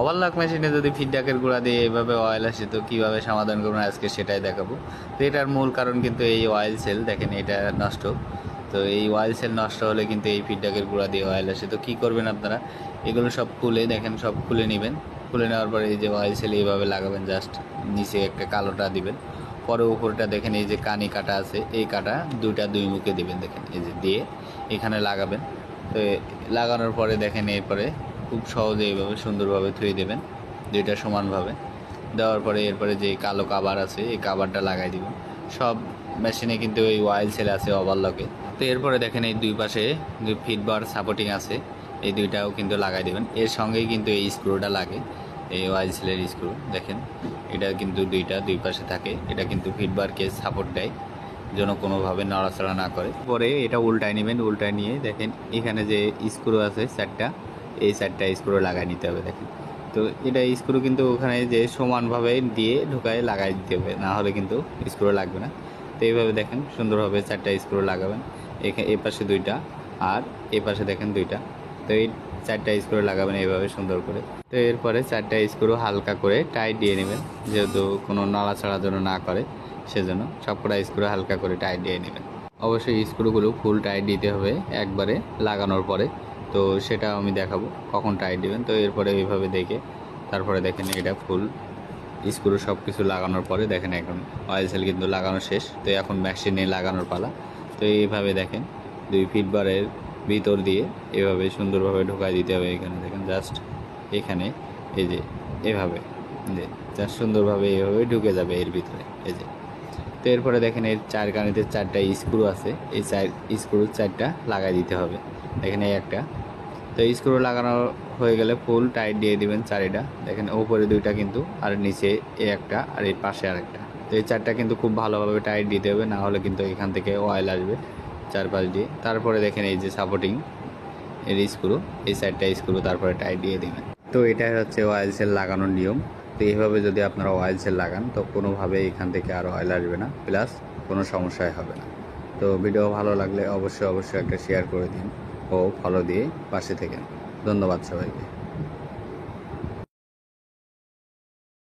Overlock মেশিনে যদি ফিডব্যাকের গুঁড়া দিয়ে এইভাবে অয়েল আসে তো কীভাবে সমাধান করবেন আজকে সেটাই দেখাবো। তো এটার মূল কারণ কিন্তু এই অয়েল সেল, দেখেন এটা নষ্ট। তো এই অয়েল সেল নষ্ট হলে কিন্তু এই ফিডব্যাকের গুঁড়া দিয়ে অয়েল আসে। তো কী করবেন আপনারা, এগুলো সব খুলে দেখেন, সব খুলে নেবেন। খুলে নেওয়ার পরে এই যে অয়েল সেল এইভাবে লাগাবেন, জাস্ট নিচে একটা কালোটা দিবেন, পরে উপরটা দেখেন এই যে কানি কাটা আছে, এই কাটা দুইটা দুই মুখে দিবেন, দেখেন এই যে দিয়ে এখানে লাগাবেন। তো লাগানোর পরে দেখেন এরপরে খুব সহজে এইভাবে সুন্দরভাবে ধুয়ে দেবেন দুইটা সমানভাবে। দেওয়ার পরে এরপরে যে কালো কাভার আছে এই কাভারটা লাগাই দিবেন। সব মেশিনে কিন্তু এই অয়েল সেল আছে ওভারলকে। তো এরপরে দেখেন এই দুই পাশে দুই ফিটবার সাপোর্টিং আছে, এই দুইটাও কিন্তু লাগাই দেবেন। এর সঙ্গেই কিন্তু এই স্ক্রুটা লাগে, এই অয়েল সেলের স্ক্রু দেখেন, এটা কিন্তু দুইটা দুই পাশে থাকে। এটা কিন্তু ফিটবারকে সাপোর্ট দেয় যেন কোনোভাবে নড়াচড়া না করে। পরে এটা উল্টায় নেবেন, উল্টায় নিয়ে দেখেন এখানে যে স্ক্রু আছে চারটা, এই চারটা স্ক্রু লাগাই নিতে হবে দেখেন। তো এটা স্ক্রু কিন্তু ওখানে যে সমানভাবে দিয়ে ঢুকায় লাগাই দিতে হবে, না হলে কিন্তু স্ক্রু লাগবে না। তো এইভাবে দেখেন সুন্দরভাবে চারটা স্ক্রু লাগাবেন, এখানে এ পাশে দুইটা আর এ পাশে দেখেন দুইটা। তো এই চারটা স্ক্রু লাগাবেন এইভাবে সুন্দর করে। তো এরপরে চারটা স্ক্রু হালকা করে টাইট দিয়ে নেবেন, যেহেতু কোনো নাড়াচাড়া যেন না করে সেজন্য সবকটা স্ক্রু হালকা করে টাইট দিয়ে নেবেন। অবশ্যই স্ক্রুগুলো ফুল টাইট দিতে হবে একবারে লাগানোর পরে, তো সেটা আমি দেখাবো কখন টাইট দিবেন। তো এরপরে এইভাবে দেখে তারপরে দেখেন এটা ফুল স্ক্রু সব কিছু লাগানোর পরে দেখেন এখন অয়েল সেল কিন্তু লাগানো শেষ। তো এখন মেশিনে লাগানোর পালা। তো এইভাবে দেখেন দুই ফিটবারের ভিতর দিয়ে এভাবে সুন্দরভাবে ঢোকায় দিতে হবে। এখানে দেখেন জাস্ট এখানে এই যে এভাবে যে জাস্ট সুন্দরভাবে এভাবে ঢুকে যাবে এর ভিতরে এই যে। তো এরপরে দেখেন এর চার কানিতে চারটা স্ক্রু আছে, এই চার স্ক্রু চারটা লাগাই দিতে হবে দেখেন এই একটা। তো স্ক্রু লাগানো হয়ে গেলে ফুল টাইট দিয়ে দিবেন চারিটা, দেখেন উপরে দুইটা কিন্তু আর নিচে এই একটা আর এই পাশে আরেকটা। তো এই চারটা কিন্তু খুব ভালোভাবে টাইট দিতে হবে, না হলে কিন্তু এখান থেকে অয়েল আসবে চারপাশ দিয়ে। তারপরে দেখেন এই যে সাপোর্টিং এর স্ক্রু, এই চারটা স্ক্রু তারপরে টাইট দিয়ে দিবেন। তো এটাই হচ্ছে অয়েল সেল লাগানোর নিয়ম। তো এইভাবে যদি আপনারা অয়েল সেল লাগান তো কোনোভাবে এখান থেকে আর অয়েল আসবে না, প্লাস কোনো সমস্যাই হবে না। তো ভিডিও ভালো লাগলে অবশ্যই একটা শেয়ার করে দিন ও ফলো দিয়ে পাশে থাকেন। ধন্যবাদ সবাইকে।